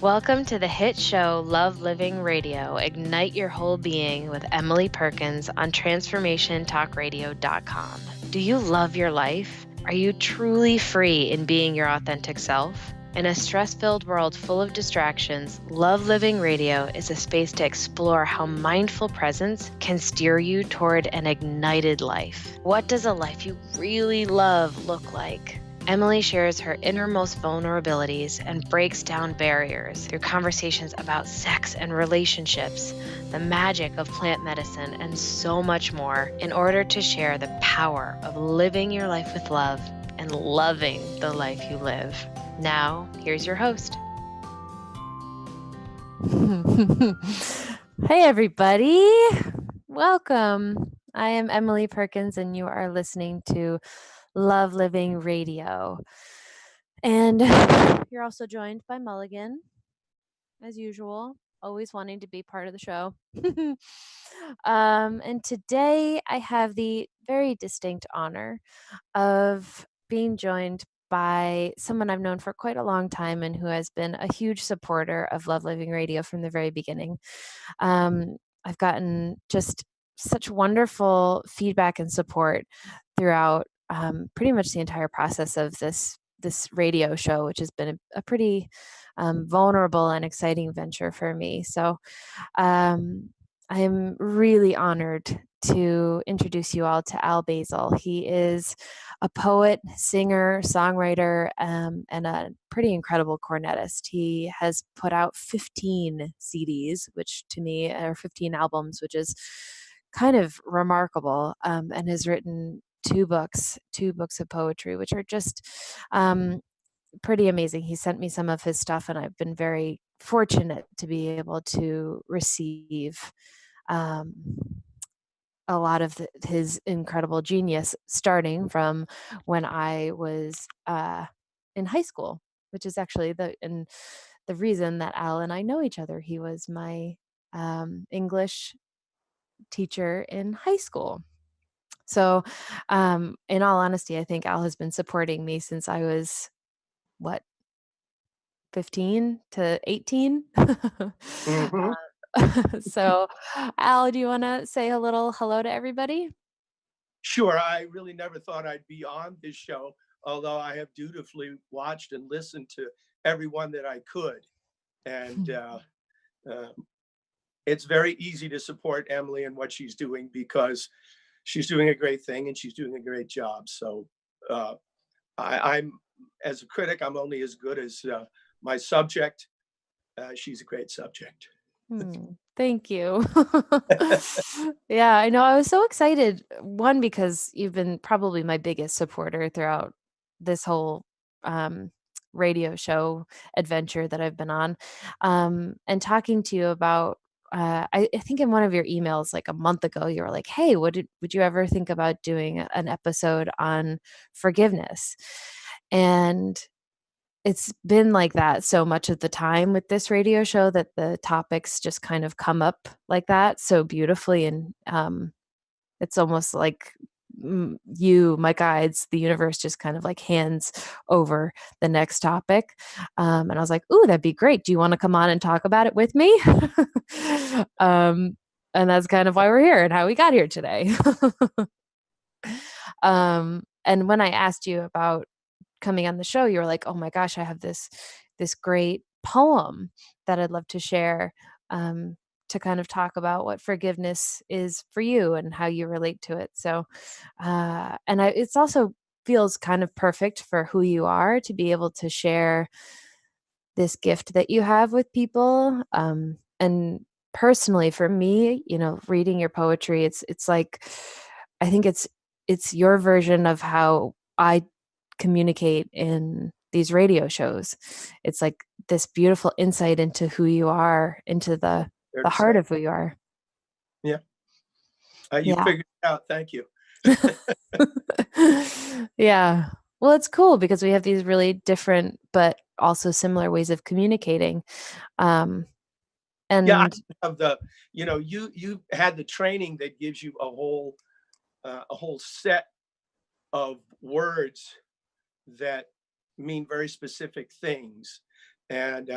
Welcome to the hit show Love Living Radio. Ignite your whole being with Emily Perkins on transformationtalkradio.com. Do you love your life? Are you truly free in being your authentic self? In a stress-filled world full of distractions, Love Living Radio is a space to explore how mindful presence can steer you toward an ignited life. What does a life you really love look like? Emily shares her innermost vulnerabilities and breaks down barriers through conversations about sex and relationships, the magic of plant medicine, and so much more in order to share the power of living your life with love and loving the life you live. Now, here's your host. Hey, everybody. Welcome. I am Emily Perkins, and you are listening to Love Living Radio. And you're also joined by Mulligan, as usual, always wanting to be part of the show. And today I have the very distinct honor of being joined by someone I've known for quite a long time and who has been a huge supporter of Love Living Radio from the very beginning. I've gotten just such wonderful feedback and support throughout pretty much the entire process of this radio show, which has been a pretty vulnerable and exciting venture for me. So I am really honored to introduce you all to Al Basil. He is a poet, singer, songwriter, and a pretty incredible cornetist. He has put out 15 CDs, which to me are 15 albums, which is kind of remarkable, and has written two books of poetry, which are just pretty amazing. He sent me some of his stuff, and I've been very fortunate to be able to receive a lot of his incredible genius, starting from when I was in high school, which is actually the reason that Al and I know each other. He was my English teacher in high school. So, in all honesty, I think Al has been supporting me since I was, what, 15 to 18? Mm-hmm. So, Al, do you wanna say a little hello to everybody? Sure. I really never thought I'd be on this show, although I have dutifully watched and listened to everyone that I could. And uh, it's very easy to support Emily and what she's doing because she's doing a great thing and she's doing a great job. So uh, I'm, as a critic, I'm only as good as my subject. She's a great subject. Thank you. Yeah, I know. I was so excited. One, because you've been probably my biggest supporter throughout this whole um, radio show adventure that I've been on. And talking to you about, I think in one of your emails like a month ago, you were like, "Hey, would you ever think about doing an episode on forgiveness?" And it's been like that so much of the time with this radio show that the topics just kind of come up like that so beautifully, and it's almost like you, my guides, the universe just kind of like hands over the next topic. And I was like, "Ooh, that'd be great. Do you want to come on and talk about it with me?" um, and that's kind of why we're here and how we got here today. And when I asked you about coming on the show, you were like, "Oh my gosh, I have this great poem that I'd love to share, to kind of talk about what forgiveness is for you and how you relate to it." So, it's also feels kind of perfect for who you are to be able to share this gift that you have with people. And personally, for me, reading your poetry, it's like I think it's your version of how I communicate in these radio shows. It's like this beautiful insight into who you are, into Fair the to heart say. of who you are. Yeah. You Yeah. figured it out. Thank you. Yeah. Well, it's cool because we have these really different but also similar ways of communicating. Um, Yeah, I and have you had the training that gives you a whole set of words that mean very specific things, and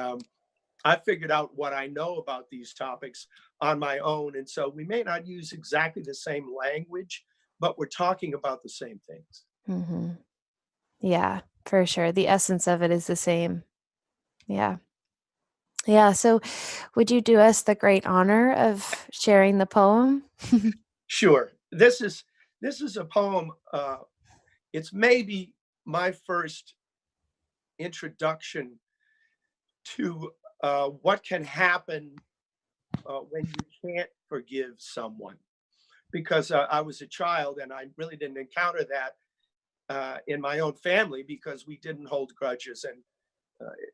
I figured out what I know about these topics on my own. And so we may not use exactly the same language, but we're talking about the same things. Mhm. Yeah, for sure. The essence of it is the same. Yeah. Yeah, so would you do us the great honor of sharing the poem? Sure. This is a poem. It's maybe my first introduction to what can happen when you can't forgive someone. Because I was a child and I really didn't encounter that in my own family because we didn't hold grudges, and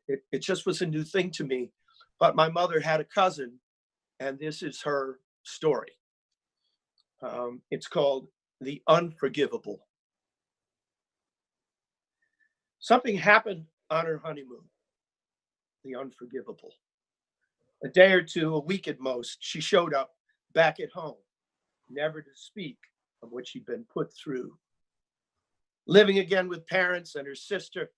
it just was a new thing to me. But my mother had a cousin, and this is her story. It's called The Unforgivable. Something happened on her honeymoon, the unforgivable. A day or two, a week at most, she showed up back at home, never to speak of what she'd been put through. Living again with parents and her sister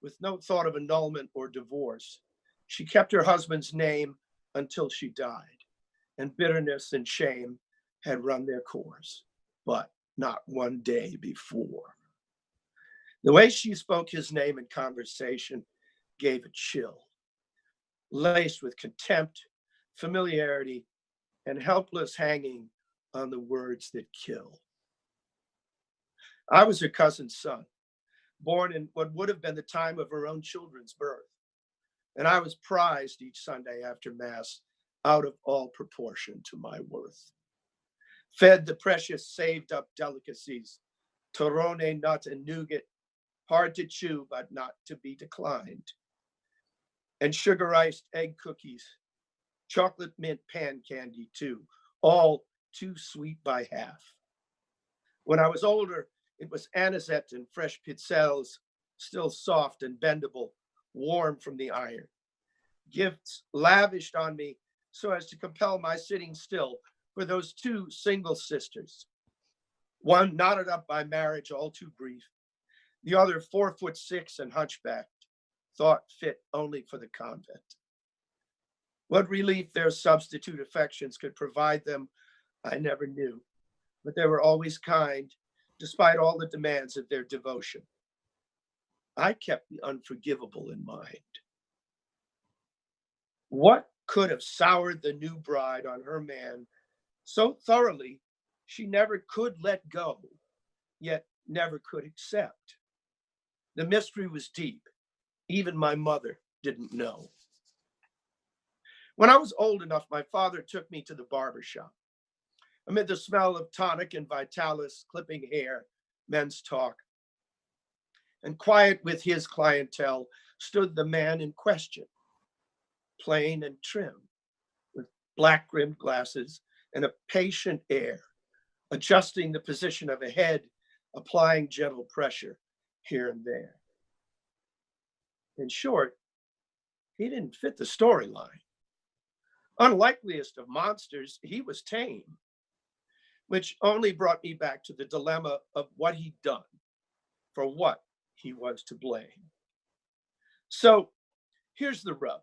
with no thought of annulment or divorce. She kept her husband's name until she died, and bitterness and shame had run their course, but not one day before. The way she spoke his name in conversation gave a chill, laced with contempt, familiarity, and helpless hanging on the words that kill. I was her cousin's son, born in what would have been the time of her own children's birth, and I was prized each Sunday after Mass out of all proportion to my worth. Fed the precious saved up delicacies, torrone nut and nougat, hard to chew but not to be declined, and sugar iced egg cookies, chocolate mint pan candy too, all too sweet by half. When I was older, it was anisette and fresh pizzelles, still soft and bendable, warm from the iron. Gifts lavished on me so as to compel my sitting still for those two single sisters, one knotted up by marriage, all too brief, the other 4'6" and hunchbacked, thought fit only for the convent. What relief their substitute affections could provide them, I never knew, but they were always kind, despite all the demands of their devotion. I kept the unforgivable in mind. What could have soured the new bride on her man so thoroughly she never could let go, yet never could accept? The mystery was deep. Even my mother didn't know. When I was old enough, my father took me to the barber shop. Amid the smell of tonic and Vitalis, clipping hair, men's talk, and quiet with his clientele stood the man in question, plain and trim, with black rimmed glasses and a patient air, adjusting the position of a head, applying gentle pressure here and there. In short, he didn't fit the storyline. Unlikeliest of monsters, he was tame, which only brought me back to the dilemma of what he'd done, for what he was to blame. So here's the rub.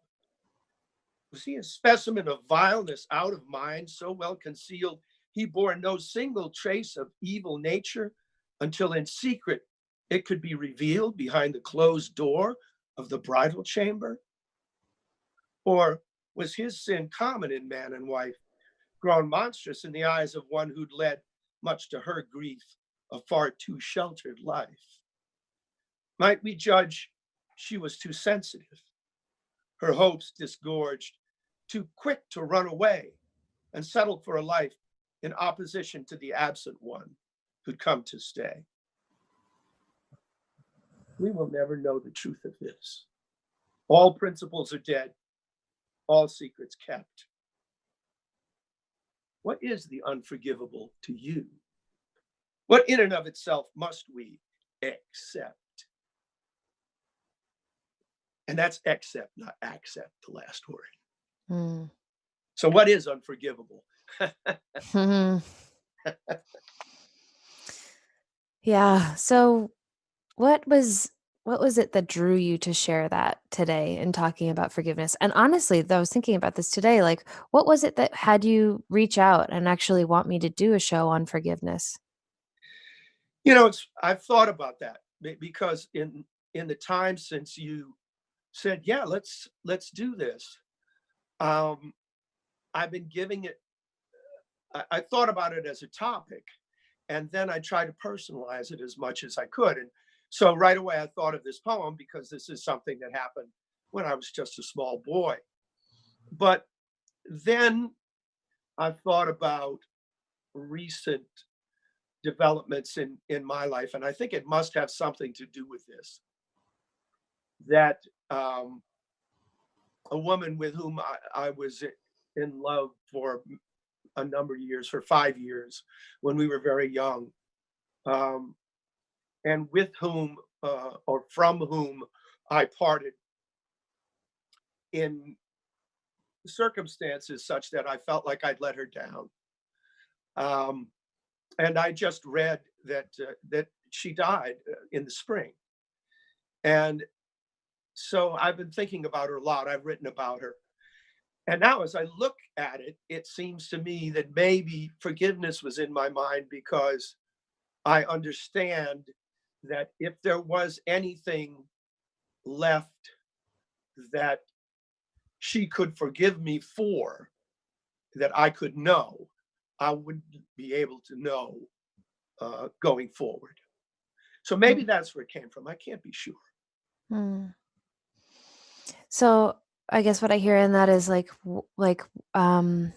Was he a specimen of vileness out of mind, so well concealed he bore no single trace of evil nature until in secret it could be revealed behind the closed door of the bridal chamber? Or was his sin common in man and wife, grown monstrous in the eyes of one who'd led, much to her grief, a far too sheltered life? Might we judge she was too sensitive, her hopes disgorged, too quick to run away and settle for a life in opposition to the absent one who'd come to stay? We will never know the truth of this. All principles are dead, all secrets kept. What is the unforgivable to you? What in and of itself must we accept? And that's accept, not accept, the last word. Mm. So, what is unforgivable? Mhm. Yeah, so what was What was it that drew you to share that today in talking about forgiveness? And honestly, though, I was thinking about this today, like, what was it that had you reach out and actually want me to do a show on forgiveness? I've thought about that because in the time since you said, "Yeah, let's do this," um, I've been giving it. I thought about it as a topic, and then I tried to personalize it as much as I could. And so right away, I thought of this poem because this is something that happened when I was just a small boy. But then I thought about recent developments in my life, and I think it must have something to do with this. That a woman with whom I was in love for a number of years, for 5 years, when we were very young, um, and with whom or from whom I parted in circumstances such that I felt like I'd let her down. Um, and I just read that she died in the spring, and so I've been thinking about her a lot. I've written about her. And now, as I look at it, it seems to me that maybe forgiveness was in my mind because I understand that if there was anything left that she could forgive me for, that I could know, I would be able to know going forward. So maybe that's where it came from. I can't be sure. Mhm. So, I guess what I hear in that is um,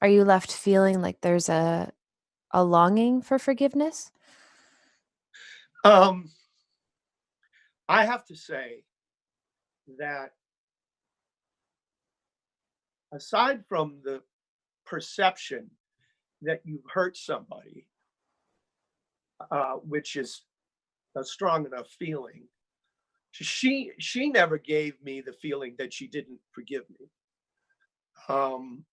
are you left feeling like there's a longing for forgiveness? Um, I have to say that aside from the perception that you've hurt somebody, which is a strong enough feeling, she never gave me the feeling that she didn't forgive me, um,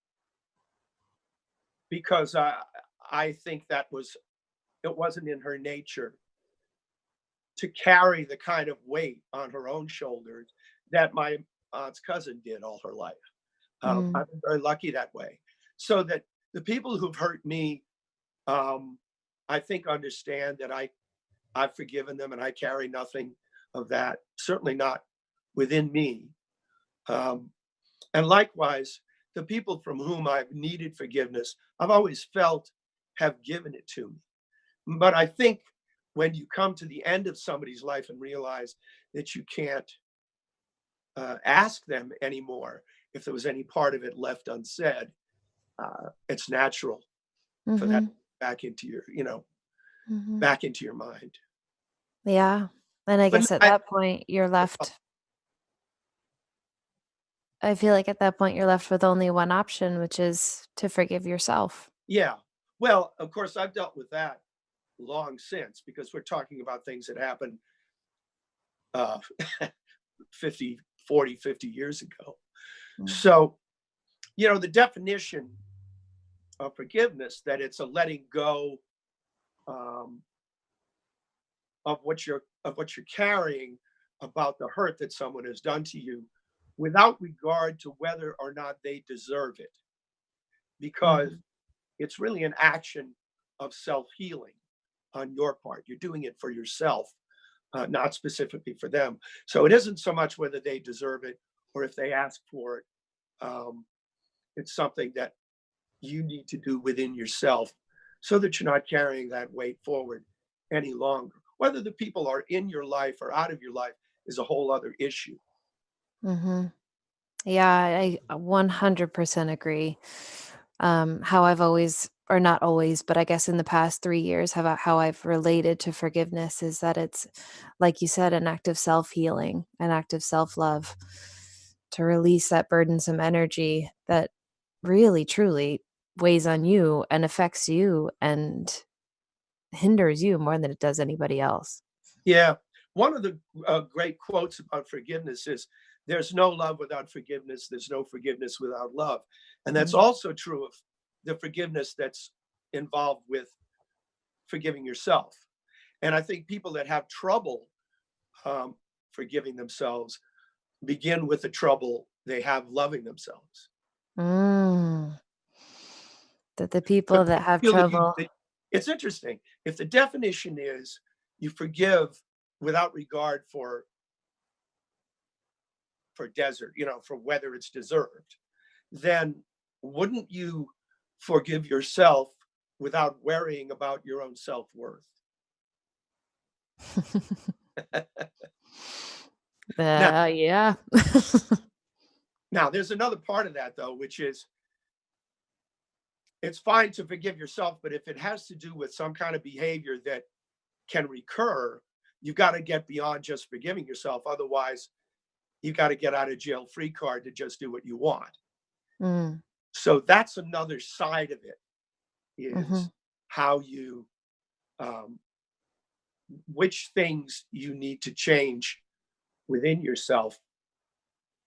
because I think it wasn't in her nature to carry the kind of weight on her own shoulders that my aunt's cousin did all her life. Mm, I've been very lucky that way, so that the people who've hurt me, um, I think, understand that I've forgiven them and I carry nothing of that, certainly not within me. Um, and likewise, the people from whom I've needed forgiveness, I've always felt have given it to me. But I think when you come to the end of somebody's life and realize that you can't ask them anymore if there was any part of it left unsaid, it's natural for that mhm, back into mhm. back into your mind. Yeah, and I But guess at that point, I feel like at that point, you're left with only one option, which is to forgive yourself. yeah, well, of course, I've dealt with that long since because we're talking about things that happened uh, 50, 40, 50 years ago. Mm, So, the definition of forgiveness, that it's a letting go um, of what you're carrying about the hurt that someone has done to you, without regard to whether or not they deserve it, because mhm, it's really an action of self-healing on your part. You're doing it for yourself, not specifically for them. So it isn't so much whether they deserve it or if they ask for it. Um, it's something that you need to do within yourself so that you're not carrying that weight forward any longer. Whether the people are in your life or out of your life is a whole other issue. mhm. Yeah, I 100% agree. How I've always, or not always, but I guess in the past 3 years, how I've related to forgiveness is that it's, like you said, an act of self-healing, an act of self-love to release that burdensome energy that really, truly weighs on you and affects you and hinders you more than it does anybody else. Yeah. One of the great quotes about forgiveness is, there's no love without forgiveness. There's no forgiveness without love. And that's Mm, also true of the forgiveness that's involved with forgiving yourself. And I think people that have trouble um, forgiving themselves begin with the trouble they have loving themselves. Mm. That the But people that people have feel trouble. it's interesting. If the definition is you forgive without regard for desert, for whether it's deserved, then wouldn't you forgive yourself without worrying about your own self-worth? Now, Yeah. now there's another part of that though, which is it's fine to forgive yourself, but if it has to do with some kind of behavior that can recur, you got to get beyond just forgiving yourself. Otherwise, you got to get out of jail free card to just do what you want. Mm, So that's another side of it is mhm, how you, um, which things you need to change within yourself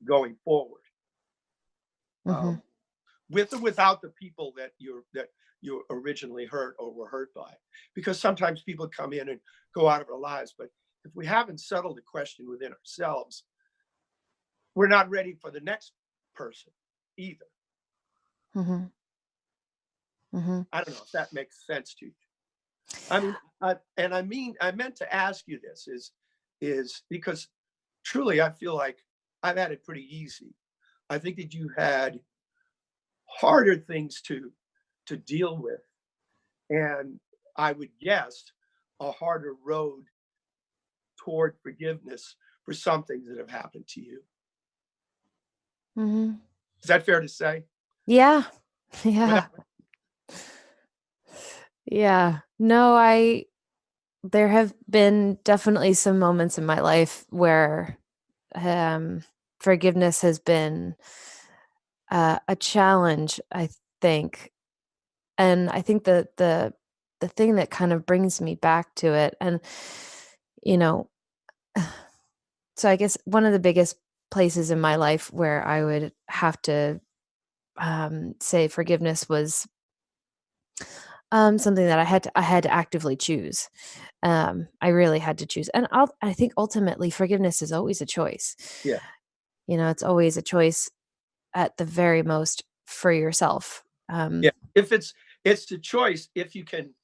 going forward, mhm, um, with or without the people that you originally hurt or were hurt by. Because sometimes people come in and go out of our lives, but if we haven't settled the question within ourselves, we're not ready for the next person either. mhm, mhm. I don't know if that makes sense to you. I mean, I meant to ask you this is because truly I feel like I've had it pretty easy. I think that you had harder things to deal with, and I would guess a harder road toward forgiveness for some things that have happened to you. Mhm. Is that fair to say? Yeah. Without Yeah. Yeah. No, there have been definitely some moments in my life where, um, forgiveness has been, a challenge, I think, and I think the thing that kind of brings me back to it and, you know so I guess one of the biggest places in my life where I would have to, say forgiveness was, something that I had to actively choose. I really had to choose, and I think ultimately forgiveness is always a choice. yeah. It's always a choice at the very most for yourself. Yeah. If it's the choice if you can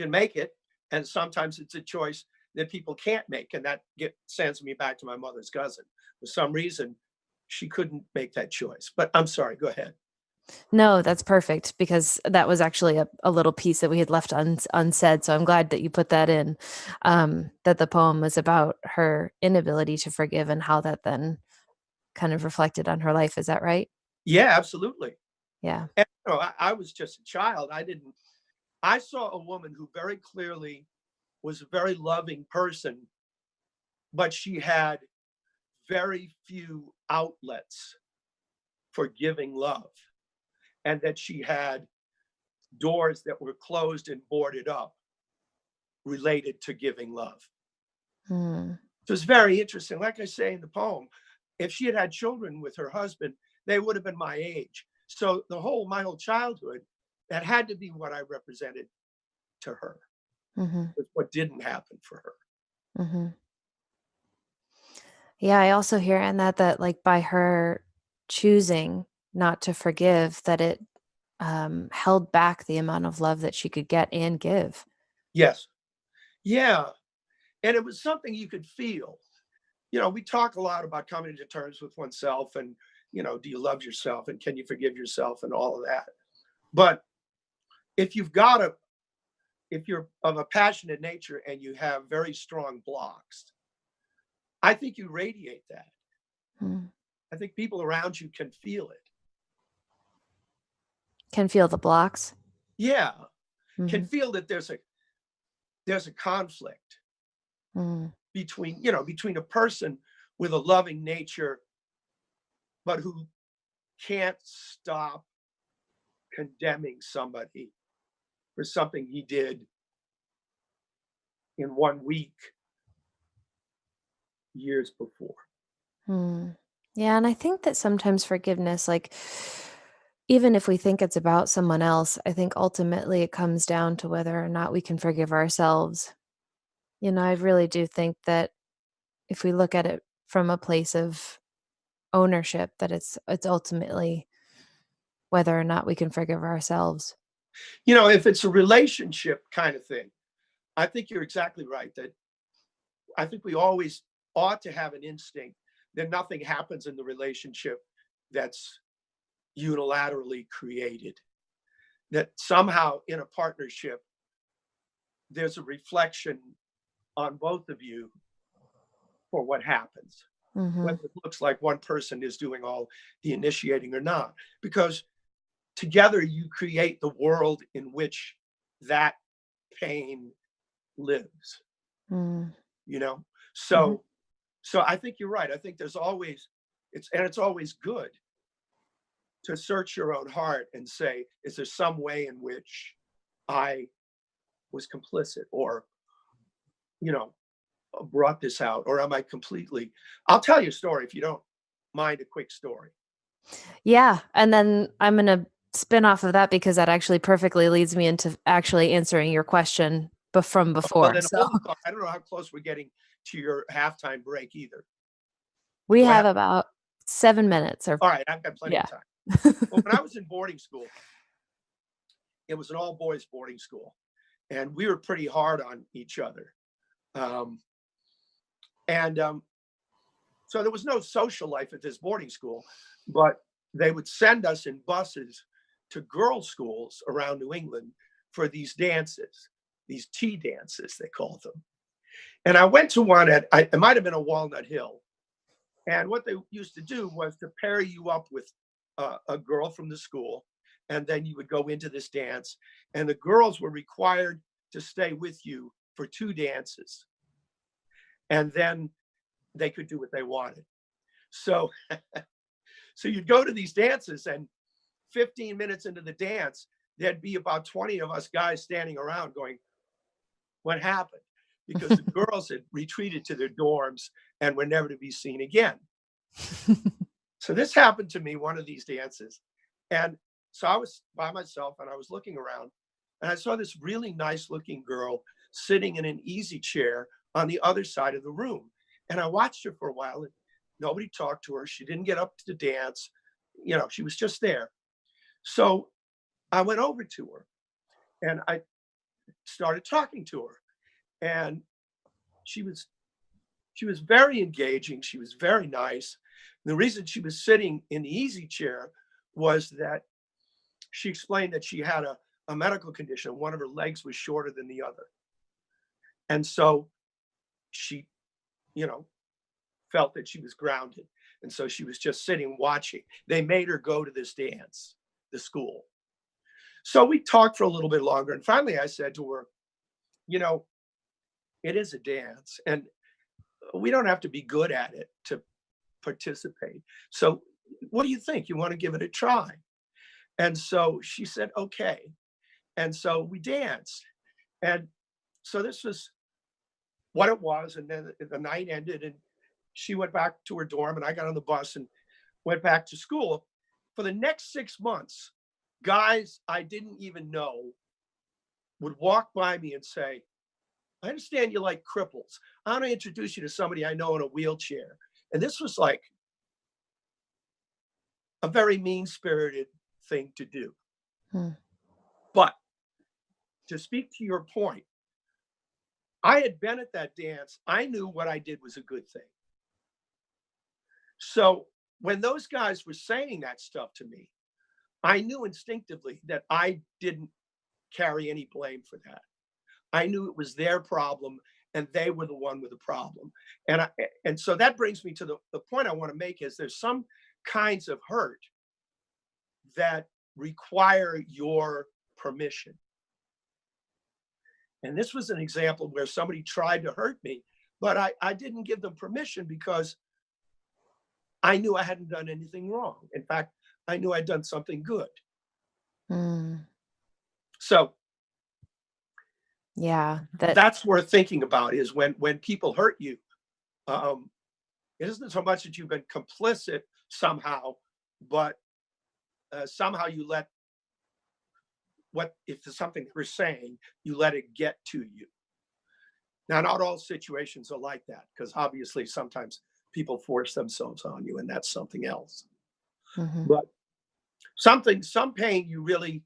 make it, and sometimes it's a choice that people can't make, and that sends me back to my mother's cousin. For some reason, she couldn't make that choice. But I'm sorry. Go ahead. No, that's perfect because that was actually a little piece that we had left unsaid, so I'm glad that you put that in, that the poem was about her inability to forgive and how that then kind of reflected on her life, is that right? Yeah, absolutely. Yeah. And, I was just a child. I didn't. I saw a woman who very clearly was a very loving person, but she had very few outlets for giving love, and that she had doors that were closed and boarded up related to giving love. Mm, So it's very interesting. Like I say in the poem, if she had had children with her husband, they would have been my age. So my whole childhood, that had to be what I represented to her. mhm, Was what didn't happen for her. mhm. Yeah, I also hear in that, like, by her choosing not to forgive, that it, held back the amount of love that she could get and give. Yes. Yeah. And it was something you could feel. We talk a lot about coming to terms with oneself and, do you love yourself and can you forgive yourself and all of that. But if you've got a if you're of a passionate nature and you have very strong blocks, I think you radiate that. Mm. I think people around you can feel it. Can feel the blocks. Yeah, can Mhm, feel that there's a conflict mm, between a person with a loving nature, but who can't stop condemning somebody for something he did in 1 week years before. mm. Yeah, and I think that sometimes forgiveness, like, even if we think it's about someone else, I think ultimately it comes down to whether or not we can forgive ourselves. I really do think that if we look at it from a place of ownership, that it's ultimately whether or not we can forgive ourselves. If it's a relationship kind of thing, I think you're exactly right that I think we always ought to have an instinct that nothing happens in the relationship that's unilaterally created, that somehow in a partnership, there's a reflection on both of you for what happens, Mhm. whether it looks like one person is doing all the initiating or not. Because together you create the world in which that pain lives, Mm. you know? Mhm. So I think you're right. I think there's always it's always good to search your own heart and say, is there some way in which I was complicit or, you know, brought this out, or am I completely I'll tell you a story if you don't mind a quick story. Yeah, and then I'm gonna spin off of that because that actually perfectly leads me into actually answering your question from Well, before, then so hold the thought. I don't know how close we're getting to your halftime break either. we Do I have have about 7 minutes or all right, I've got plenty yeah. of time. Well, when I was in boarding school, it was an all boys boarding school, and we were pretty hard on each other. Um, and So there was no social life at this boarding school, but they would send us in buses to girls' schools around New England for these dances, these tea dances, they called them. And I went to one it might have been a Walnut Hill. And what they used to do was to pair you up with a girl from the school, and then you would go into this dance. And the girls were required to stay with you for 2 dances, and then they could do what they wanted. So, so you'd go to these dances, and 15 minutes into the dance, there'd be about 20 of us guys standing around going, "What happened?" Because the girls had retreated to their dorms and were never to be seen again. So this happened to me one of these dances. And so I was by myself and I was looking around, and I saw this really nice looking girl sitting in an easy chair on the other side of the room. And I watched her for a while and nobody talked to her. She didn't get up to dance. She was just there. So I went over to her and I started talking to her. And she was she was very engaging. She was very nice. The reason she was sitting in the easy chair was that she explained that she had a medical condition. One of her legs was shorter than the other. And so she, you know, felt that she was grounded. And so she was just sitting watching. They made her go to this dance, the school. So we talked for a little bit longer. And finally I said to her, you know, it is a dance and we don't have to be good at it to participate. So what do you think? You want to give it a try? And so she said, okay. And so we danced. And so this was what it was. And then the night ended and she went back to her dorm and I got on the bus and went back to school. For the next 6 months, guys I didn't even know would walk by me and say, I understand you like cripples. I want to introduce you to somebody I know in a wheelchair. And this was like a very mean spirited thing to do. Hmm. But to speak to your point, I had been at that dance. I knew what I did was a good thing. So when those guys were saying that stuff to me, I knew instinctively that I didn't carry any blame for that. I knew it was their problem and they were the one with the problem. And so that brings me to the point I want to make is there's some kinds of hurt that require your permission. And this was an example where somebody tried to hurt me, but I didn't give them permission because I knew I hadn't done anything wrong. In fact, I knew I'd done something good. Mm. So Yeah, that that's worth thinking about is when people hurt you, um, it isn't so much that you've been complicit somehow, but somehow you let what if there's something we're saying, you let it get to you. Now, not all situations are like that, because obviously sometimes people force themselves on you, and that's something else. Mhm. But some pain you really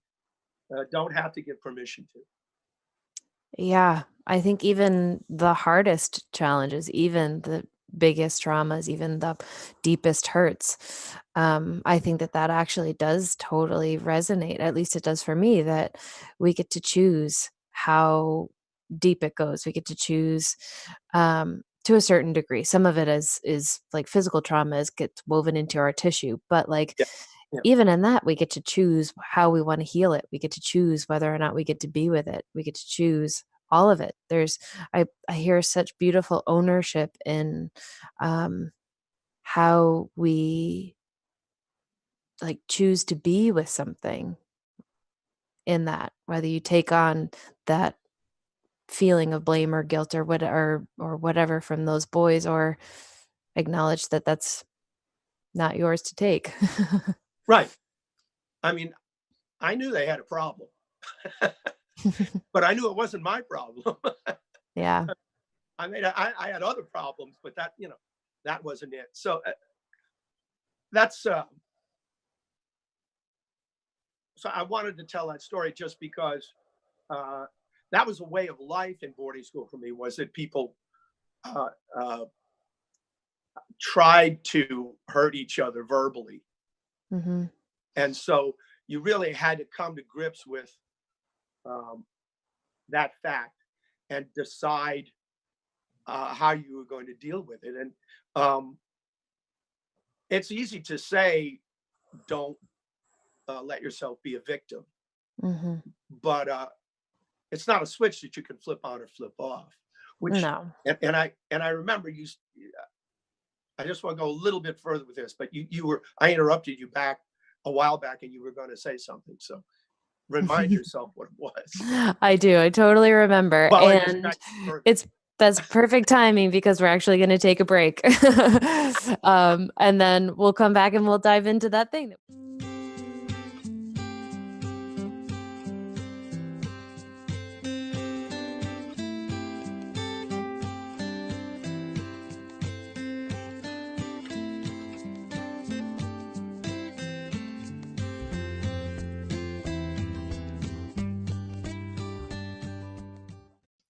don't have to give permission to. Yeah, I think even the hardest challenges, even the biggest traumas, even the deepest hurts, I think that that actually does totally resonate. At least it does for me, that we get to choose how deep it goes. We get to choose to a certain degree. Some of it is like physical trauma is gets woven into our tissue, but like Yeah. Yeah. even in that, we get to choose how we wanna heal it. We get to choose whether or not we get to be with it. We get to choose all of it. I hear such beautiful ownership in, um, how we, like, choose to be with something in that, whether you take on that feeling of blame or guilt or whatever from those boys or acknowledge that that's not yours to take. Right. I mean, I knew they had a problem, but I knew it wasn't my problem. Yeah. I mean, I had other problems, but that wasn't it. So that's so I wanted to tell that story just because uh, that was a way of life in boarding school for me. Was that people uh, uh, tried to hurt each other verbally, Mhm. and so you really had to come to grips with um, that fact and decide how you were going to deal with it. And um, it's easy to say, don't let yourself be a victim, Mhm. but it's not a switch that you can flip on or flip off. Which No. and I remember you. I just want to go a little bit further with this, but I interrupted you back a while back, and you were going to say something. So remind yourself what it was. I do, I totally remember, Well, I just got and perfect. it's that's perfect timing because we're actually gonna take a break. And then we'll come back and we'll dive into that thing.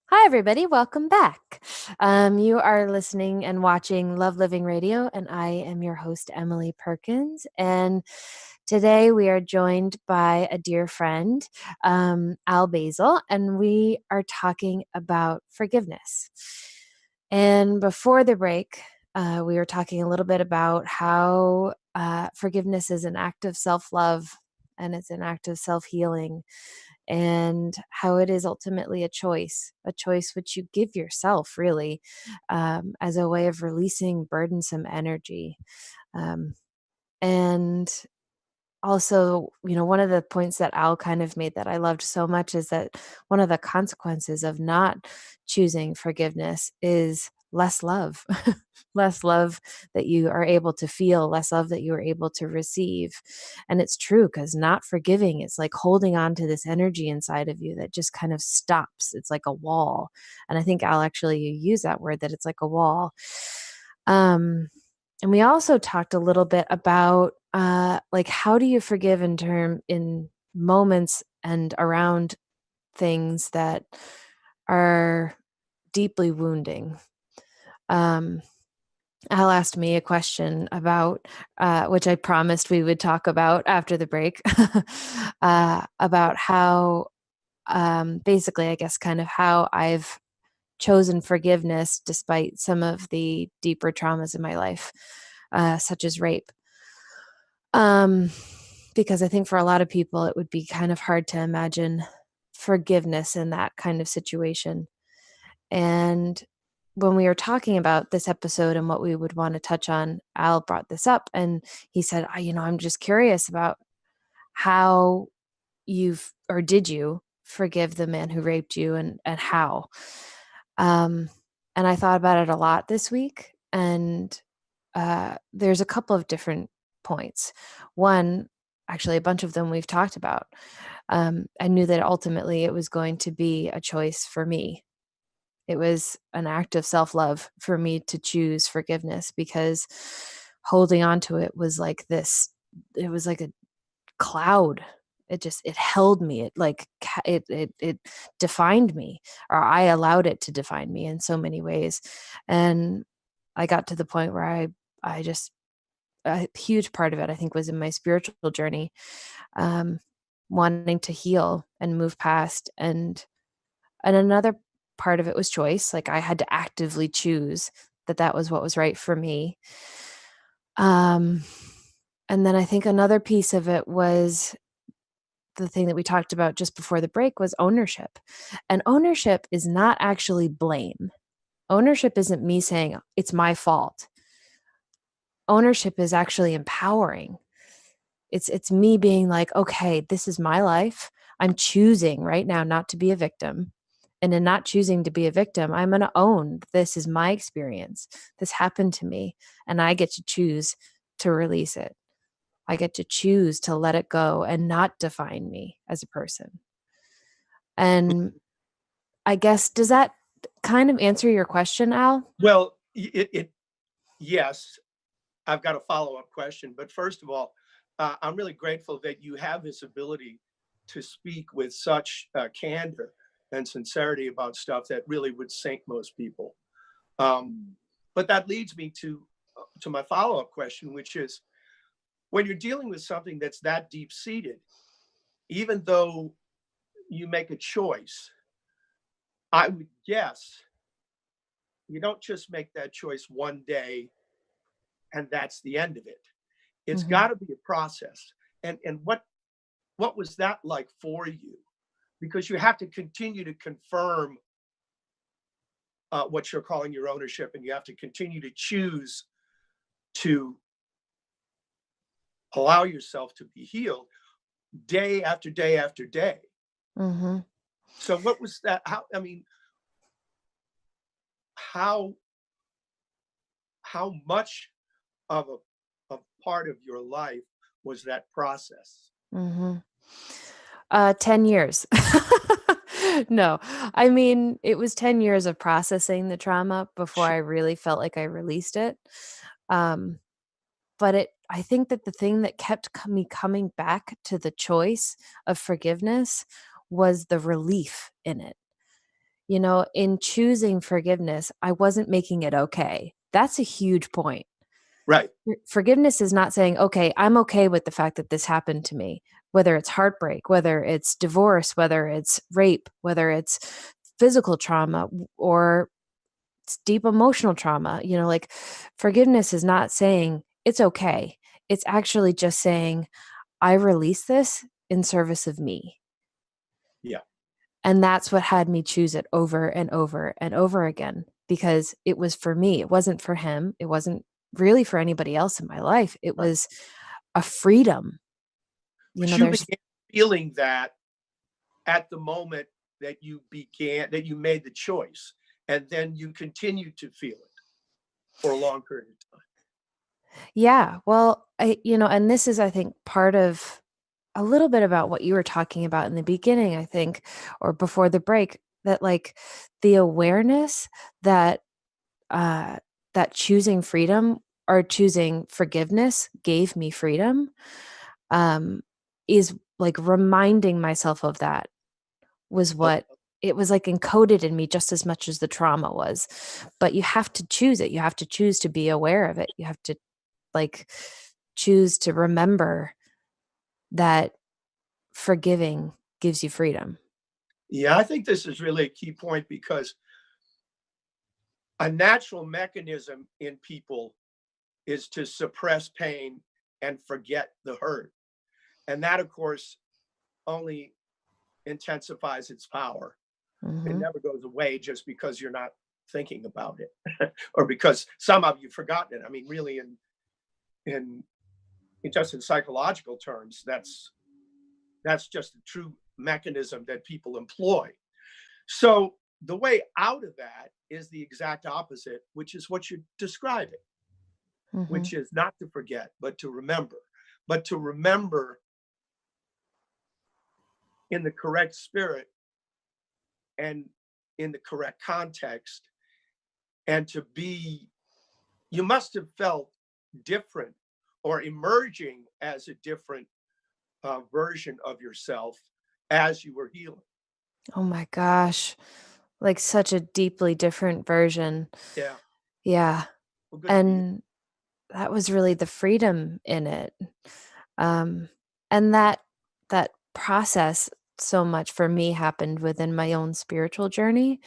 Hi, everybody. Welcome back. You are listening and watching Love Living Radio, and I am your host, Emily Perkins. And today we are joined by a dear friend, Al Basil, and we are talking about forgiveness. And before the break, we were talking a little bit about how forgiveness is an act of self love and it's an act of self healing and how it is ultimately a choice which you give yourself, really, as a way of releasing burdensome energy. Um, and also, one of the points that Al kind of made that I loved so much is that one of the consequences of not choosing forgiveness is less love, less love that you are able to feel, less love that you are able to receive. And it's true because not forgiving is like holding on to this energy inside of you that just kind of stops. It's like a wall. And I think Al actually you use that word that it's like a wall. And we also talked a little bit about like how do you forgive in moments and around things that are deeply wounding. Um, Al asked me a question about which I promised we would talk about after the break about how basically, I guess, kind of how I've chosen forgiveness despite some of the deeper traumas in my life, such as rape. Um, because I think for a lot of people, it would be kind of hard to imagine forgiveness in that kind of situation. And when we were talking about this episode and what we would want to touch on, Al brought this up and he said, I'm just curious about how or did you forgive the man who raped you and how? Um, and I thought about it a lot this week. And there's a couple of different points. One, actually, a bunch of them we've talked about. I knew that ultimately it was going to be a choice for me. It was an act of self-love for me to choose forgiveness, because holding on to it was like this, it was like a cloud. It held me. It like it defined me, or I allowed it to define me in so many ways. And I got to the point where I just, a huge part of it, I think, was in my spiritual journey, um, wanting to heal and move past. And another part of it was choice. Like, I had to actively choose that that was what was right for me. Um, and then I think another piece of it was the thing that we talked about just before the break, was ownership. And ownership is not actually blame. Ownership isn't me saying it's my fault. Ownership is actually empowering. It's me being like, okay, this is my life. I'm choosing right now not to be a victim. And in not choosing to be a victim, I'm going to own this is my experience. This happened to me, and I get to choose to release it. I get to choose to let it go and not define me as a person. And I guess, does that kind of answer your question, Al? Well, yes, I've got a follow-up question, but first of all, I'm really grateful that you have this ability to speak with such candor and sincerity about stuff that really would sink most people. Um, but that leads me to my follow-up question, which is, when you're dealing with something that's that deep-seated, even though you make a choice, I would guess you don't just make that choice one day and that's the end of it. It's got Mhm. to be a process. And what was that like for you? Because you have to continue to confirm what you're calling your ownership, and you have to continue to choose to allow yourself to be healed day after day after day. Mhm. So what was that? How, I mean, how how much of a part of your life was that process? Mhm. 10 years. No, I mean, it was 10 years of processing the trauma before Sure. I really felt like I released it. Um, but I think that the thing that kept me coming back to the choice of forgiveness was the relief in it. You know, in choosing forgiveness, I wasn't making it okay. That's a huge point. Right. Forgiveness is not saying, "Okay, I'm okay with the fact that this happened to me," whether it's heartbreak, whether it's divorce, whether it's rape, whether it's physical trauma, or it's deep emotional trauma. You know, like, forgiveness is not saying it's okay. It's actually just saying, "I release this in service of me." Yeah. And that's what had me choose it over and over and over again, because it was for me. It wasn't for him. It wasn't really for anybody else in my life. It Right. was a freedom. You But know, you there's began feeling that at the moment that you made the choice, and then you continued to feel it for a long period of time. yeah, well, and this is, I think, part of a little bit about what you were talking about in the beginning, I think, or before the break, that, like, the awareness that uh that choosing freedom or choosing forgiveness gave me freedom, um, is like reminding myself of that was Oh, what it was, like, encoded in me just as much as the trauma was. But you have to choose it. You have to choose to be aware of it. You have to, like, choose to remember that forgiving gives you freedom. yeah, I think this is really a key point, because a natural mechanism in people is to suppress pain and forget the hurt. And that, of course, only intensifies its power. It Mhm. never goes away just because you're not thinking about it or because somehow you've forgotten it. I mean, really, in, just in psychological terms, that's just a true mechanism that people employ. So the way out of that is the exact opposite, which is what you're describing, Mhm. which is not to forget, but to remember in the correct spirit, and in the correct context, and you must have felt different or emerging as a different version of yourself as you were healing. Oh my gosh. Like such a deeply different version. Yeah. Yeah. Well, good for you. And that was really the freedom in it. Um, and that process so much for me happened within my own spiritual journey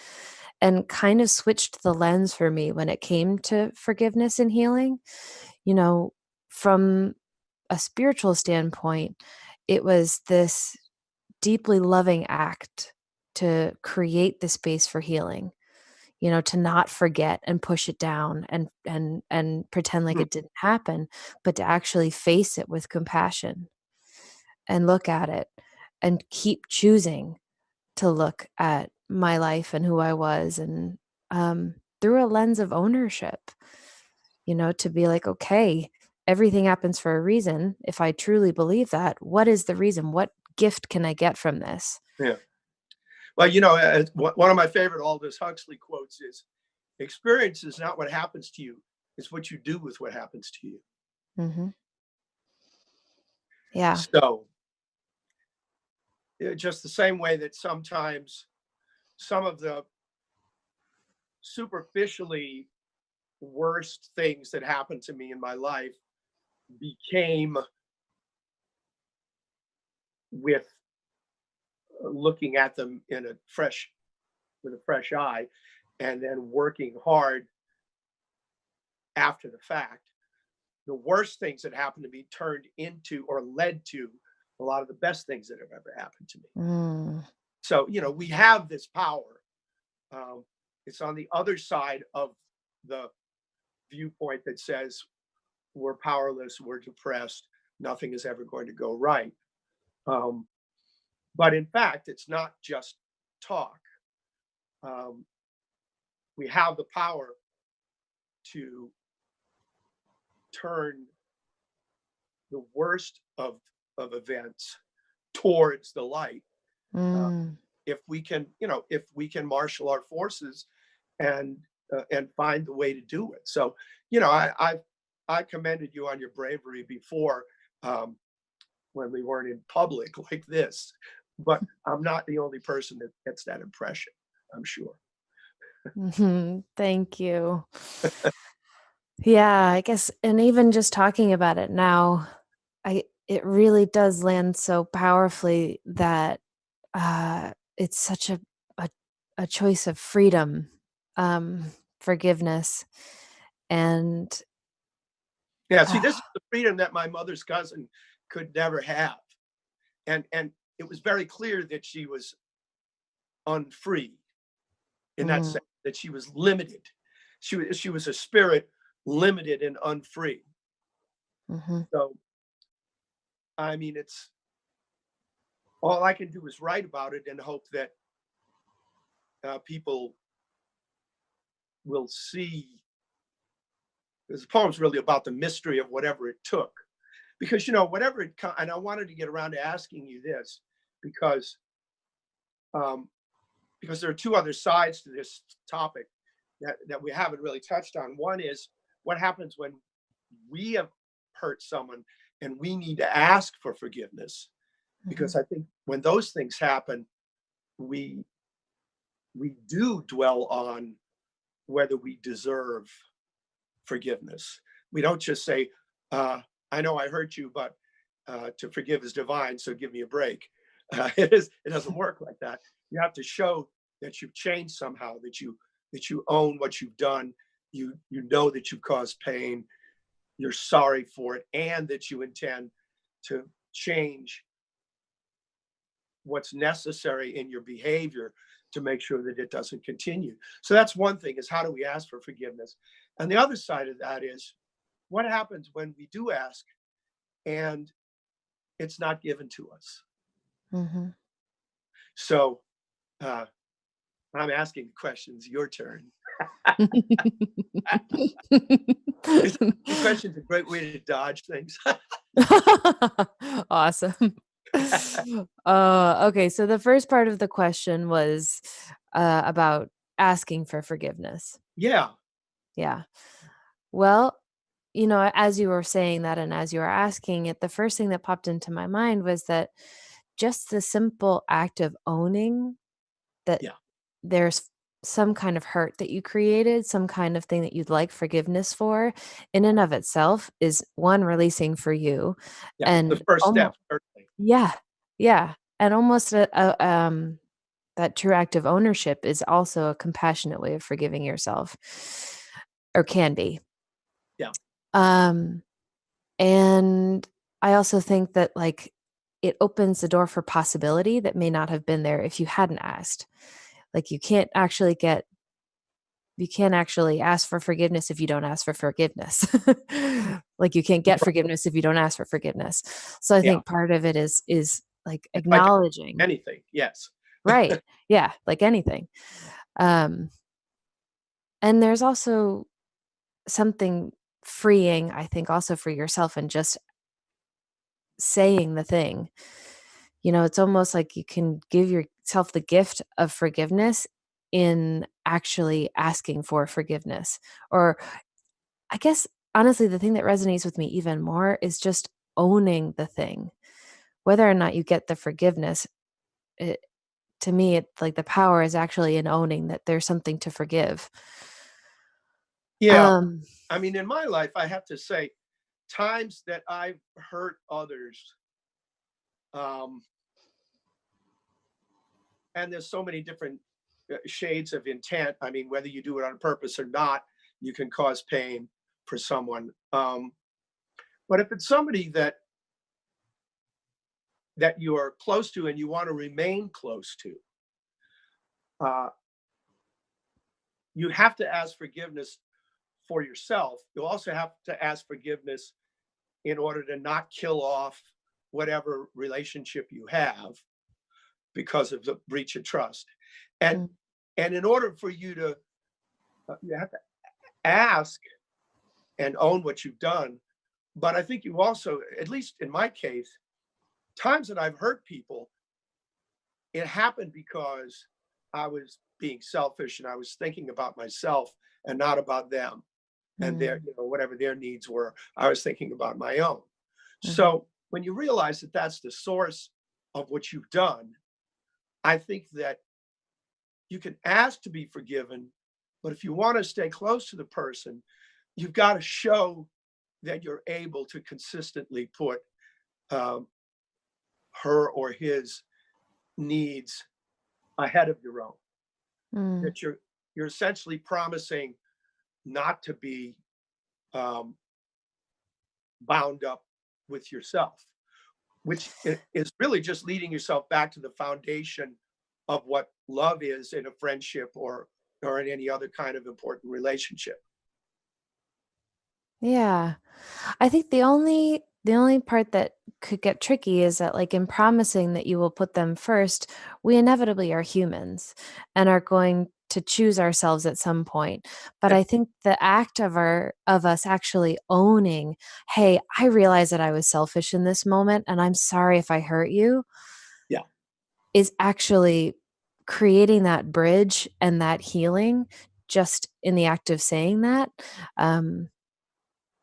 and kind of switched the lens for me when it came to forgiveness and healing. You know, from a spiritual standpoint, it was this deeply loving act to create the space for healing, to not forget and push it down and pretend like Hmm. it didn't happen, but to actually face it with compassion and look at it and keep choosing to look at my life and who I was and through a lens of ownership, to be like, okay, everything happens for a reason. If I truly believe that, what is the reason? What gift can I get from this? Yeah. Well, one of my favorite Aldous Huxley quotes is, "Experience is not what happens to you; it's what you do with what happens to you." Hmm. Yeah. So, just the same way that sometimes some of the superficially worst things that happened to me in my life became with looking at them with a fresh eye, and then working hard after the fact. The worst things that happened to me turned into or led to a lot of the best things that have ever happened to me. Mm, So, we have this power. It's on the other side of the viewpoint that says we're powerless, we're depressed, nothing is ever going to go right. Um, but in fact, it's not just talk. Um, we have the power to turn the worst of events towards the light, uh, mm. if we can marshal our forces and and find the way to do it. So, I commended you on your bravery before, um, when we weren't in public like this, but I'm not the only person that gets that impression, I'm sure. Mhm. Thank you. Yeah, I guess and even just talking about it now, I it really does land so powerfully that, it's such a a choice of freedom, um, forgiveness, and, Yeah, see, uh this is the freedom that my mother's cousin could never have. And it was very clear that she was unfree in that mm, sense, that she was limited. She was a spirit limited and unfree. mhm, So, I mean, it's all I can do is write about it and hope that people will see. Because the poem's really about the mystery of whatever it took. Because whatever and I wanted to get around to asking you this because um, because there are two other sides to this topic that we haven't really touched on. One is what happens when we have hurt someone and we need to ask for forgiveness. mhm, Because I think when those things happen, we we do dwell on whether we deserve forgiveness. We don't just say, "I know I hurt you, but to forgive is divine, so give me a break." It doesn't work like that. You have to show that you've changed somehow, that you own what you've done. You know that you've caused pain. You're sorry for it, and that you intend to change what's necessary in your behavior to make sure that it doesn't continue. So that's one thing: is how do we ask for forgiveness? And the other side of that is what happens when we do ask and it's not given to us. mhm. So uh, I'm asking the questions. Your turn. Is questions a great way to dodge things? Awesome. Okay, so the first part of the question was, about asking for forgiveness. Yeah, Yeah. Well, as you were saying that and as you were asking it, the first thing that popped into my mind was that just the simple act of owning that yeah, there's some kind of hurt that you created, some kind of thing that you'd like forgiveness for, in and of itself is one, releasing for you, yeah. The and first step, almost certainly. yeah, yeah, and almost that true act of ownership is also a compassionate way of forgiving yourself, or can be. Yeah, Um, and I also think that, like, it opens the door for possibility that may not have been there if you hadn't asked. Like, you can't actually ask for forgiveness if you don't ask for forgiveness. Like, you can't get forgiveness if you don't ask for forgiveness. So I yeah. think part of it is, like, It's like acknowledging. anything. Yes. Right. Yeah, like anything. Um, and there's also something freeing, I think, also for yourself in just saying the thing. It's almost like you can give yourself the gift of forgiveness in actually asking for forgiveness. Or I guess, honestly, the thing that resonates with me even more is just owning the thing. Whether or not you get the forgiveness, it, to me, it's like the power is actually in owning that there's something to forgive. Yeah. Um, I mean, in my life, I have to say, times that I've hurt others, um, and there's so many different shades of intent. I mean, whether you do it on purpose or not, you can cause pain for someone. But if it's somebody that you are close to and you want to remain close to, uh, you have to ask forgiveness for yourself. You also have to ask forgiveness in order to not kill off whatever relationship you have because of the breach of trust. And mm, and in order for you to you have to ask and own what you've done. But I think you also, at least in my case, times that I've hurt people, it happened because I was being selfish and I was thinking about myself and not about them and their, mm, whatever their needs were. I was thinking about my own. mhm. So when you realize that that's the source of what you've done, I think that you can ask to be forgiven, but if you want to stay close to the person, you've got to show that you're able to consistently put um, her or his needs ahead of your own. Mm. That you're essentially promising not to be um, bound up with yourself, which is really just leading yourself back to the foundation of what love is in a friendship or in any other kind of important relationship. Yeah. I think the only part that could get tricky is that, like, in promising that you will put them first, we inevitably are humans and are going to choose ourselves at some point. But Yeah, I think the act of us actually owning, "Hey, I realize that I was selfish in this moment, and I'm sorry if I hurt you," yeah. is actually creating that bridge and that healing just in the act of saying that. Um,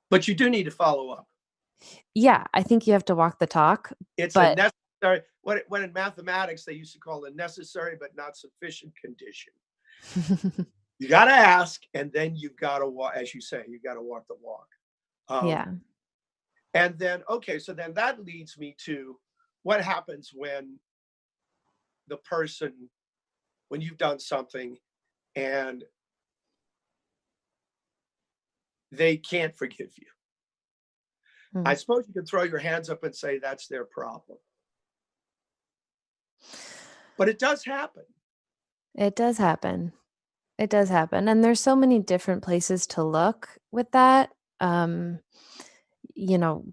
But you do need to follow up. yeah, I think you have to walk the talk, It's a but necessary, what in mathematics they used to call a necessary but not sufficient condition. You got to ask, and then you've got to walk, as you say, you got to walk the walk. Um, yeah. and then, okay, so then that leads me to what happens when the person, when you've done something and they can't forgive you. I Mm. suppose you can throw your hands up and say that's their problem, but it does happen. It does happen. It does happen, and there's so many different places to look with that. Um,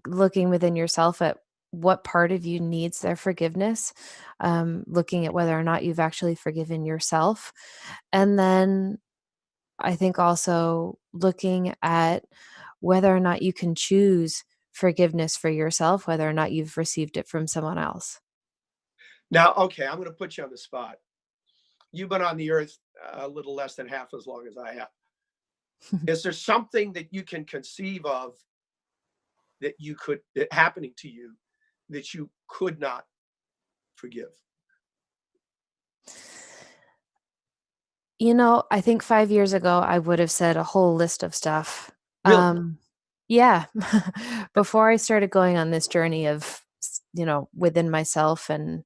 looking within yourself at what part of you needs their forgiveness, looking at whether or not you've actually forgiven yourself, and then I think also looking at whether or not you can choose forgiveness for yourself, whether or not you've received it from someone else. Now, okay, I'm going to put you on the spot. you've been on the earth a little less than half as long as I have. Is there something that you can conceive of that happening to you that you could not forgive? I think 5 years ago, I would have said a whole list of stuff. Really? Yeah. Before I started going on this journey of, within myself and,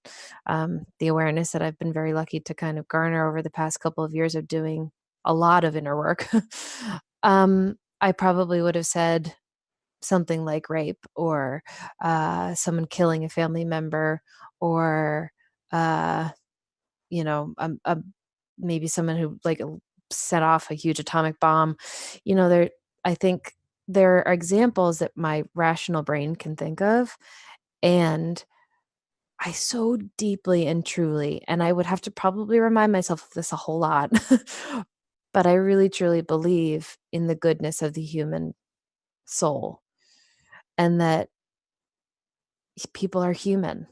the awareness that I've been very lucky to kind of garner over the past couple of years of doing a lot of inner work, I probably would have said something like rape or, someone killing a family member or, uh maybe someone who like set off a huge atomic bomb. There, I think there are examples that my rational brain can think of. And I so deeply and truly, and I would have to probably remind myself of this a whole lot, but I really truly believe in the goodness of the human soul and that people are human.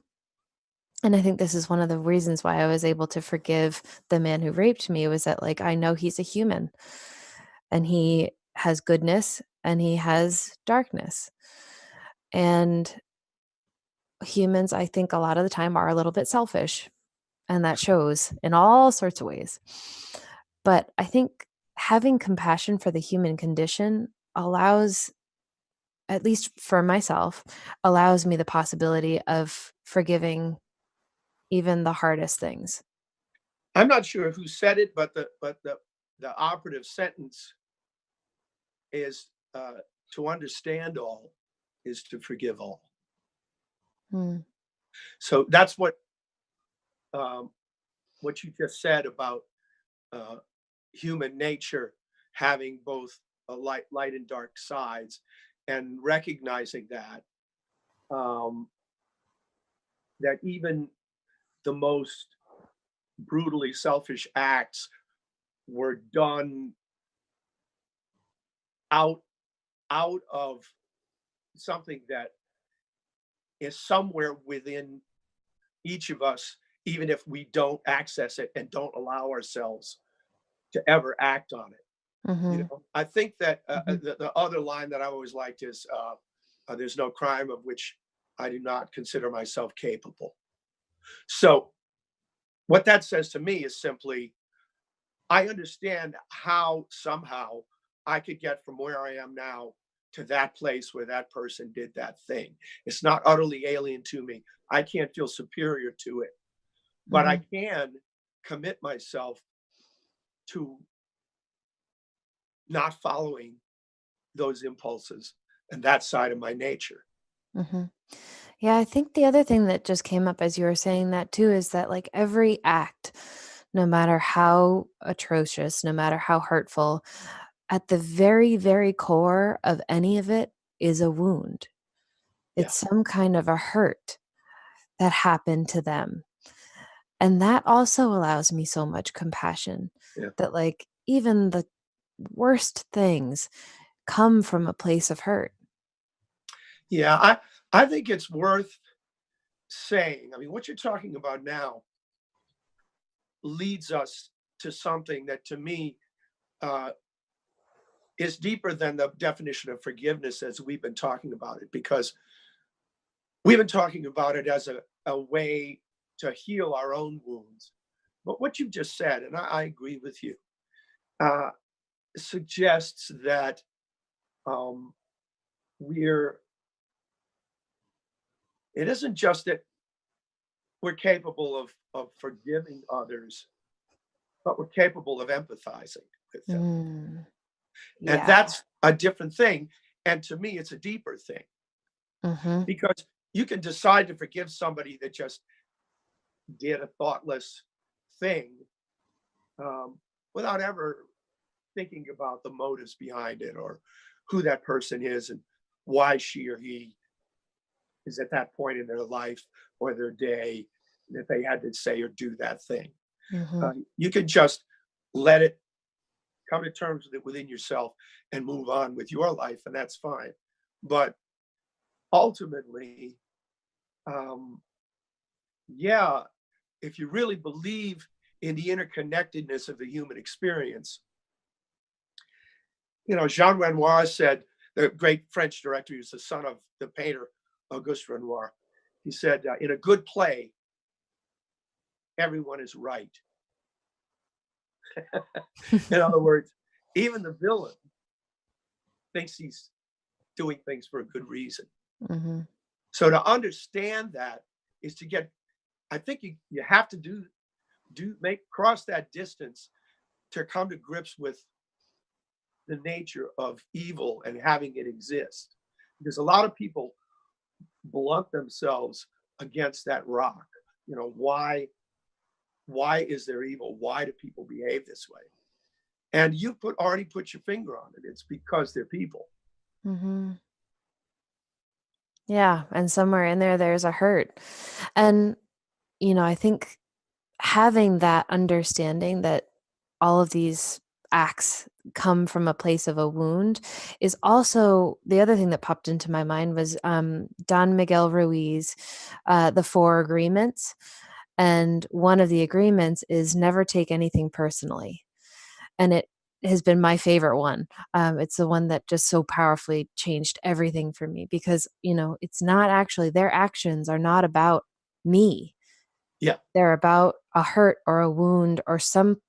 And I think this is one of the reasons why I was able to forgive the man who raped me was that, like, I know he's a human and he has goodness and he has darkness. And humans, I think a lot of the time are a little bit selfish, and that shows in all sorts of ways. But I think having compassion for the human condition allows, at least for myself, allows me the possibility of forgiving even the hardest things. I'm not sure who said it, but the operative sentence is, to understand all is to forgive all. Mm. So that's um, what you just said about uh, human nature having both a light and dark sides, and recognizing um, that even the most brutally selfish acts were done out out of something that is somewhere within each of us, even if we don't access it and don't allow ourselves to ever act on it. Mhm. I think that Mhm. the other line that I always liked is, "There's no crime of which I do not consider myself capable." So what that says to me is simply, I understand how somehow I could get from where I am now to that place where that person did that thing. It's not utterly alien to me. I can't feel superior to it, but I Mhm. can commit myself to not following those impulses and that side of my nature. Mhm. Yeah, I think the other thing that just came up as you were saying that too is that, like, every act, no matter how atrocious, no matter how hurtful, at the very, very core of any of it is a wound. Yeah, It's some kind of a hurt that happened to them. And that also allows me so much compassion yeah, that, like, even the worst things come from a place of hurt. yeah. I think it's worth saying. I mean, what you're talking about now leads us to something that, to me, uh, is deeper than the definition of forgiveness as we've been talking about it, because we've been talking about it as a way to heal our own wounds. But what you've just said, and I agree with you, uh, suggests that um, we're, it isn't just that we're capable of forgiving others, but we're capable of empathizing with them. Mm. And Yeah. that's a different thing. And to me, it's a deeper thing, Mhm. because you can decide to forgive somebody that just did a thoughtless thing, um, without ever thinking about the motives behind it, or who that person is and why she or he is at that point in their life or their day that they had to say or do that thing. Mhm. You can just let it come to terms with it within yourself and move on with your life, and that's fine. But ultimately, um, yeah, if you really believe in the interconnectedness of the human experience. Jean Renoir said, the great French director, he was the son of the painter Auguste Renoir. He said, in a good play, everyone is right. In other words, even the villain thinks he's doing things for a good reason. Mm-hmm. So to understand that is to get, I think you have to cross that distance to come to grips with the nature of evil and having it exist. Because a lot of people blunt themselves against that rock. Why is there evil? Why do people behave this way? And you already put your finger on it. It's because they're people. Mm-hmm. Yeah, and somewhere in there, there's a hurt. And, I think having that understanding that all of these acts come from a place of a wound is also the other thing that popped into my mind was Don Miguel Ruiz, The Four Agreements. And one of the agreements is never take anything personally. And it has been my favorite one. It's the one that just so powerfully changed everything for me because, it's not actually, their actions are not about me. Yeah. They're about a hurt or a wound or some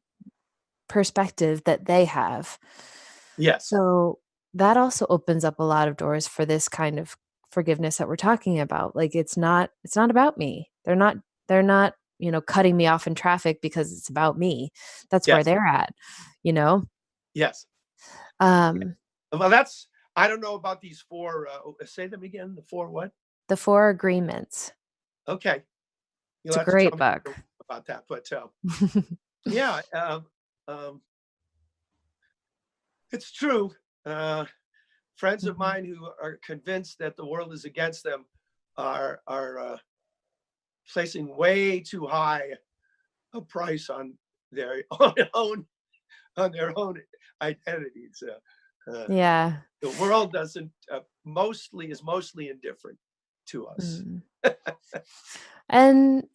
perspective that they have. Yes. So that also opens up a lot of doors for this kind of forgiveness that we're talking about. Like it's not about me. They're not, cutting me off in traffic because it's about me. That's where Yes. they're at, you know? Yes. Um, Well, I don't know about these four. Say them again. The four what? The Four Agreements. Okay. You'll It's a have to tell great me book. about that. But yeah, it's true. Friends of Mhm. mine who are convinced that the world is against them are placing way too high a price on their own on their own identities. Yeah. The world doesn't mostly indifferent to us. Mm. And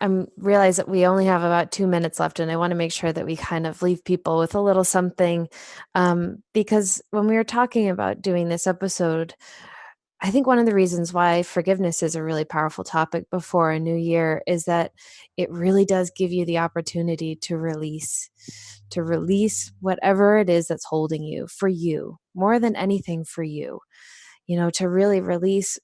I'm realize that we only have about 2 minutes left, and I want to make sure that we kind of leave people with a little something, because when we were talking about doing this episode, I think one of the reasons why forgiveness is a really powerful topic before a new year is that it really does give you the opportunity to release whatever it is that's holding you for you, more than anything for you, to really release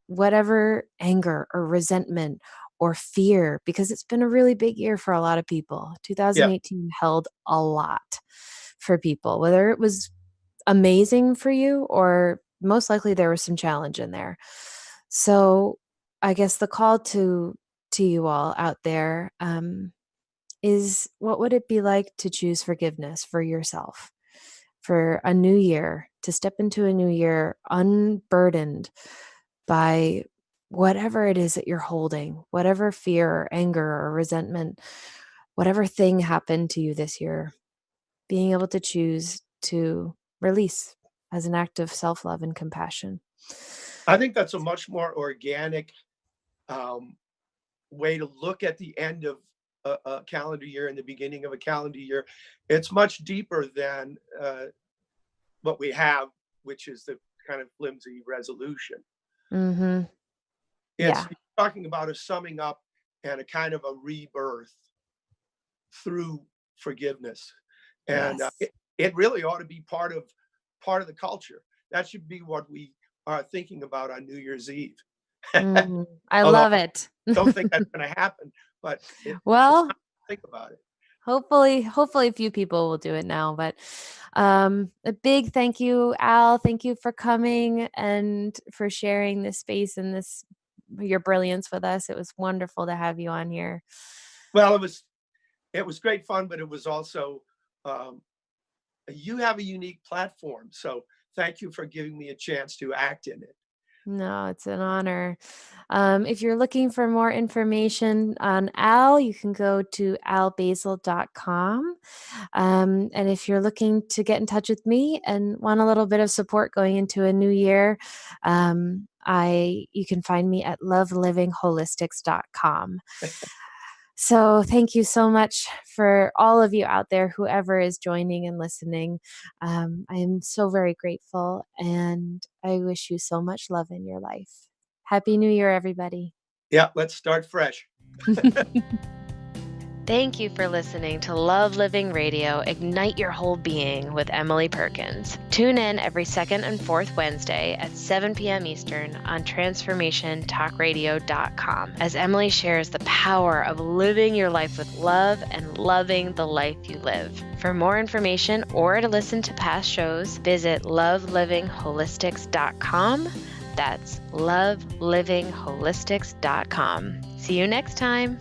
whatever anger or resentment or fear, because it's been a really big year for a lot of people. Yeah. 2018 held a lot for people, whether it was amazing for you or most likely there was some challenge in there. So I guess the call to you all out there, is what would it be like to choose forgiveness for yourself for a new year, to step into a new year unburdened by whatever it is that you're holding, whatever fear or anger or resentment, whatever thing happened to you this year, being able to choose to release as an act of self love and compassion. I think that's a much more organic um, way to look at the end of a calendar year and the beginning of a calendar year. It's much deeper than what we have, which is the kind of flimsy resolution. Mm-hmm. It's Yeah. talking about a summing up and a kind of a rebirth through forgiveness, and Yes. it really ought to be part of the culture. That should be what we are thinking about on New Year's Eve. I Although love it. I don't think that's going to happen, but it's Well, time to think about it. hopefully a few people will do it now, but a big thank you, Al. Thank you for coming and for sharing this space and this your brilliance with us. It was wonderful to have you on here. Well, it was great fun, but it was also um, you have a unique platform, so thank you for giving me a chance to act in it. No, it's an honor. If you're looking for more information on Al, you can go to albasil.com. And if you're looking to get in touch with me and want a little bit of support going into a new year, you can find me at lovelivingHolistics.com. So thank you so much for all of you out there, whoever is joining and listening. I am so very grateful, and I wish you so much love in your life. Happy New Year, everybody. Yeah, let's start fresh. Thank you for listening to Love Living Radio, Ignite Your Whole Being with Emily Perkins. Tune in every second and fourth Wednesday at 7 p.m. Eastern on transformationtalkradio.com as Emily shares the power of living your life with love and loving the life you live. For more information or to listen to past shows, visit lovelivingholistics.com. That's lovelivingholistics.com. See you next time.